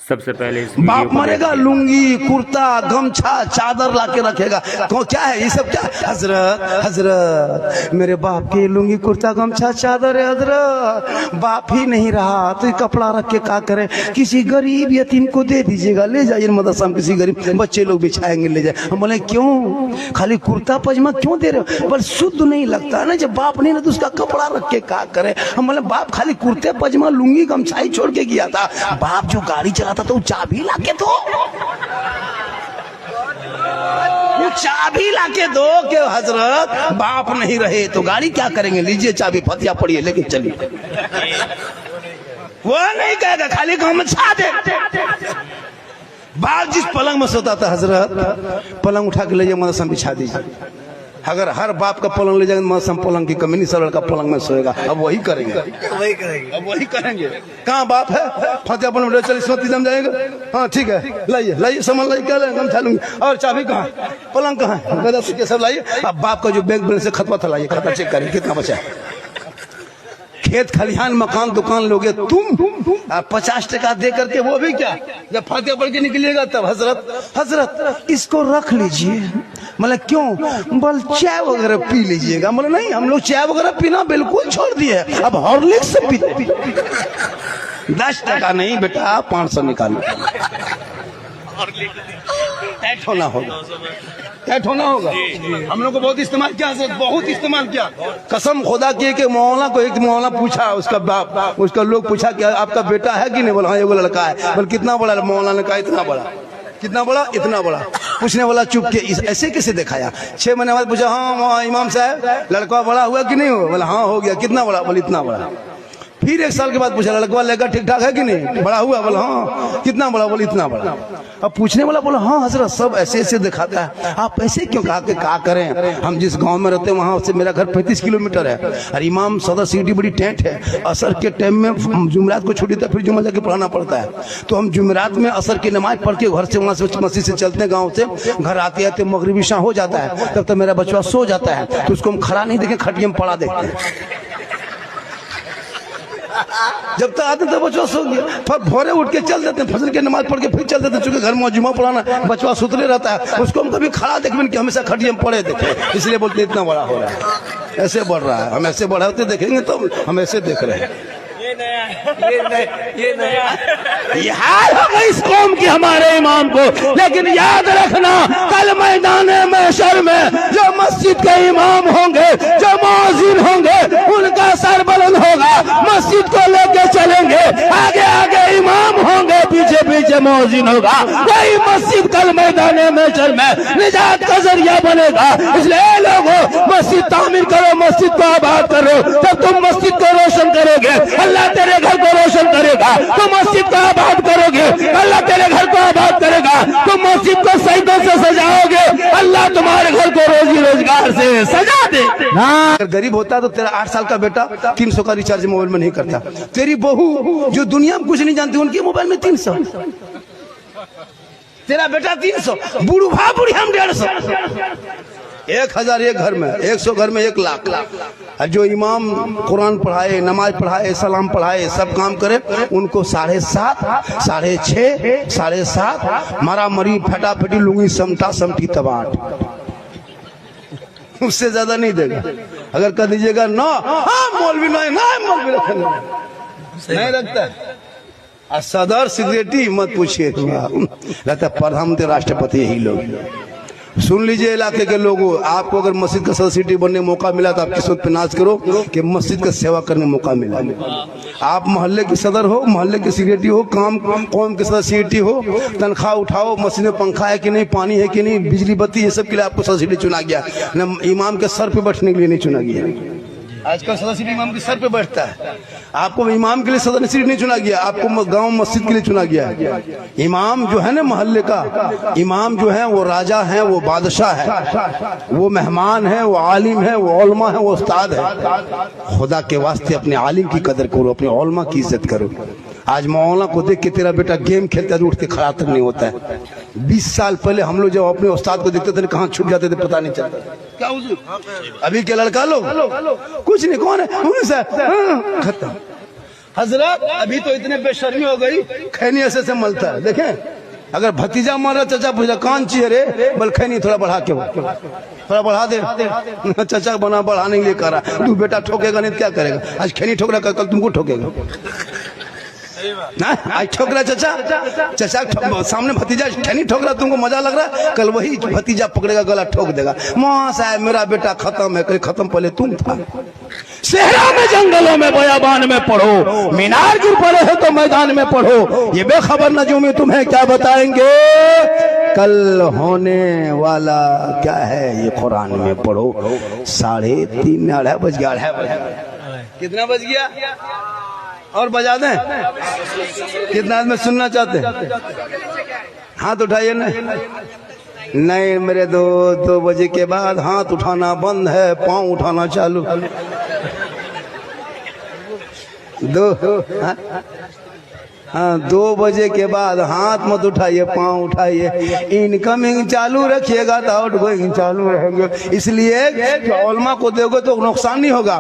सबसे पहले बाप मरेगा लुंगी कुर्ता गमछा चादर लाके रखेगा। क्या है ये सब? क्या हजरत हजरत मेरे बाप की लुंगी कुर्ता गमछा चादर है हजरत, बाप ही नहीं रहा तो कपड़ा रख के क्या करे? किसी गरीब यतीम को दे दीजिएगा, ले जाइए मदरसा में, किसी गरीब बच्चे लोग बिछाएंगे, ले जाए। हम बोले क्यों खाली कुर्ता पजामा क्यों दे रहे हो? पर शुद्ध नहीं लगता ना, जब बाप नहीं ना तो उसका कपड़ा रख के क्या करे? हम बोले बाप खाली कुर्ते पजामा लुंगी गमछा ही छोड़ के गया था, बाप जो गाड़ी चलाता तो चाबी लाके दो, वो चाबी लाके दो कि हजरत बाप नहीं रहे तो गाड़ी क्या करेंगे, लीजिए चाबी फतिया पड़िए लेके चलिए। वो नहीं कहेगा, खाली गमछा दे। बाप जिस पलंग में सोता था हजरत, पलंग उठा के ले जाए मदरसा में बिछा दीजिए। अगर हर बाप का पलंग ले जाएंगे मदरसा में, पलंग की कमी नहीं, सब लड़का पलंग में सोएगा। अब वही करेंगे, अब वही करेंगे। कहाँ बाप है? फतेह पलंग चल इसमें जम जाएगा। हाँ ठीक है, लाइए लाइए सामान लाइए, क्या लाइए? हम चलूंगी। और चाबी कहाँ? पलंग कहाँ है? सब लाइए। अब बाप का जो बैंक बैलेंस से खतवा था लाइए, खाता चेक करिए कितना बचा है। खेत खलिहान मकान दुकान लोगे तुम, 50 टका दे करके, वो भी क्या जब फतेह पढ़ के निकलिएगा तब हजरत हजरत इसको रख लीजिए। मतलब क्यों? बोल चाय वगैरह पी लीजिएगा। मतलब नहीं, हम लोग चाय वगैरह पीना बिल्कुल छोड़ दिए, अब हॉर्लिक्स से पीते। 10 टका नहीं बेटा, 500 निकालो। टाइट होना होगा, टाइट होना होगा। हम लोग को बहुत इस्तेमाल किया, बहुत इस्तेमाल किया। कसम खुदा की कि मौलाना को, एक मौलाना पूछा उसका बाप, उसका लोग पूछा कि आपका बेटा है कि नहीं? बोला हाँ एगो लड़का है। बोल कितना बड़ा? मौलाना ने कहा इतना बड़ा। कितना बड़ा? इतना बड़ा। पूछने वाला चुप के ऐसे कैसे दिखाया? 6 महीने बाद पूछा हाँ इमाम साहब लड़का बड़ा हुआ कि नहीं हुआ? बोला हाँ हो गया। कितना बड़ा? बोले इतना बड़ा। फिर 1 साल के बाद पूछा लड़का लेगा ठीक ठाक है कि नहीं? बड़ा हुआ? बोला हाँ। कितना बड़ा? बोले इतना बड़ा। अब पूछने वाला बोला हाँ हजरत सब ऐसे ऐसे दिखाता है, आप ऐसे क्यों? कहा कि क्या करें, हम जिस गांव में रहते हैं वहां से मेरा घर 35 किलोमीटर है, और इमाम सदर सिटी बड़ी टेंट है। असर के टाइम में जुमरात को छुट्टी था, फिर जुम्मा जाके पढ़ाना पड़ता है। तो हम जुमरात में असर की नमाज पढ़ के घर से, वहां से मस्जिद से चलते हैं गाँव से, घर आते आते मगरिबी शाम हो जाता है, तब तक मेरा बच्चा सो जाता है। तो उसको हम खड़ा नहीं देखे, खटिया में पड़ा देते हैं। जब तक आते थे बचवा सो गया, फिर भोरे उठ के चल देते हैं, फजर की नमाज पढ़ के फिर चल देते हैं। चूंकि घर में जुम्मा पढ़ाना, बचवा सुतले रहता है, उसको हम कभी खड़ा देखें कि हमेशा खटिया में पड़े देखे, इसलिए बोलते इतना बड़ा हो रहा है, ऐसे बढ़ रहा है। हम ऐसे बढ़ाते देखेंगे तो हम ऐसे देख रहे हैं। ये हाल होगा इस कौम की हमारे इमाम को। लेकिन याद रखना, कल मैदान महशर में जो मस्जिद के इमाम होंगे, जो मुअज्जिन होंगे, उनका सर बुलंद होगा, मस्जिद को लेके चलेंगे, आगे आगे इमाम होंगे, पीछे पीछे मुअज्जिन होगा। वही मस्जिद कल मैदान महशर में निजात का जरिया बनेगा। इसलिए लोगों मस्जिद तामीर करो, मस्जिद को आबाद करो। जब तुम मस्जिद को रोशन करोगे अल्लाह तेरे घर को रोशन करेगा। तुम मस्जिद को आबाद करोगे अल्लाह तेरे घर को आबाद करेगा। तुम मस्जिद को सईदों से सजाओगे, अल्लाह तुम्हारे घर को रोजी रोजगार से सजा दे। अगर गरीब होता तो तेरा 8 साल का बेटा 300 का रिचार्ज मोबाइल में नहीं करता। तेरी बहू जो दुनिया में कुछ नहीं जानती, उनके मोबाइल में 300, तेरा बेटा 300, बुढ़ा बुढ़ी हम 150। 1000 एक घर में, 100 घर में 1 लाख। और जो इमाम कुरान पढ़ाए, नमाज पढ़ाए, सलाम पढ़ाए, सब काम करे, उनको 7.5, 6.5, 7.5 मारा मरी, फटाफटी लुंगी समटा समटी तबाट, उससे ज्यादा नहीं देगा। अगर कर दीजिएगा ना, हाँ मौलवी नहीं, ना मौलवी नहीं रखता है। और सदर सेक्रेटरी मत पूछिए, रहता है प्रधानमंत्री राष्ट्रपति, यही लोग। सुन लीजिए इलाके के लोगों, आपको अगर मस्जिद का सदस्य बनने का मौका मिला तो आप किस्मत पे नाज करो कि मस्जिद का सेवा करने का मौका मिला। आप मोहल्ले की सदर हो, मोहल्ले की सेक्रेटरी हो, काम कौम के सदस्य सेक्रेटरी हो, तनख्वाह उठाओ, मस्जिद में पंखा है कि नहीं, पानी है कि नहीं, बिजली बत्ती, ये सब के लिए आपको सदस्य चुना गया, न इमाम के सर पे बैठने के लिए नहीं चुना गया। आजकल सदस्य इमाम के सर पे बैठता है। आपको इमाम के लिए सदस्य नहीं चुना गया, आपको गांव मस्जिद के लिए चुना गया है। इमाम जो है ना मोहल्ले का इमाम जो है, वो राजा है, वो बादशाह है, वो मेहमान है, वो आलिम है, वो उलमा है, वो उस्ताद है। खुदा के वास्ते अपने आलिम की कदर करो, अपने उलमा की इज्जत करो। आज मौलाना को देख के तेरा बेटा गेम खेलता है, उठ के खड़ा तक नहीं होता है। 20 साल पहले हम लोग जब अपने उस्ताद को देखते थे कहाँ छूट जाते थे पता नहीं चलता। क्या हुजूर अभी के लड़का लोग कुछ नहीं, कौन है खत्म। हजरत अभी तो इतने बेशर्मी हो गई, खैनी ऐसे से मलता है। देखें, अगर भतीजा मर रहा, चचा पूछा कान चाहिए रे, बोल खैनी थोड़ा बढ़ा के, थोड़ा बढ़ा दे। चचा बना बढ़ाने के लिए करा, तू बेटा ठोकेगा नहीं क्या करेगा? आज खैनी ठोक रहा, कल तुमको ठोकेगा ना। आज ठोक रहा चचा, चचा सामने भतीजा खैनी ठोक रहा, तुमको मजा लग रहा, कल वही भतीजा पकड़ेगा, गला ठोक देगा। मां साहब मेरा बेटा खत्म है, कहीं खत्म पहले तुम था। सहरा में, जंगलों में, बयाबान में पढ़ो, मीनार गिर पड़े हो तो मैदान में पढ़ो। ये बेखबर नजूमी तुम्हें क्या बताएंगे, कल होने वाला क्या है ये कुरान में पढ़ो। 3:30 अढ़ाई बज गया, कितना बज गया? और बजा दें? कितना आदमी सुनना चाहते हैं? हाथ उठाइए ना। नहीं मेरे 2 बजे के बाद हाथ उठाना बंद है, पांव उठाना चालू। 2 बजे के बाद हाथ मत उठाइए, पांव उठाइए। इनकमिंग चालू रखिएगा तो आउट गोइंग चालू रहेंगे। इसलिए उलमा को दोगे तो नुकसान नहीं होगा।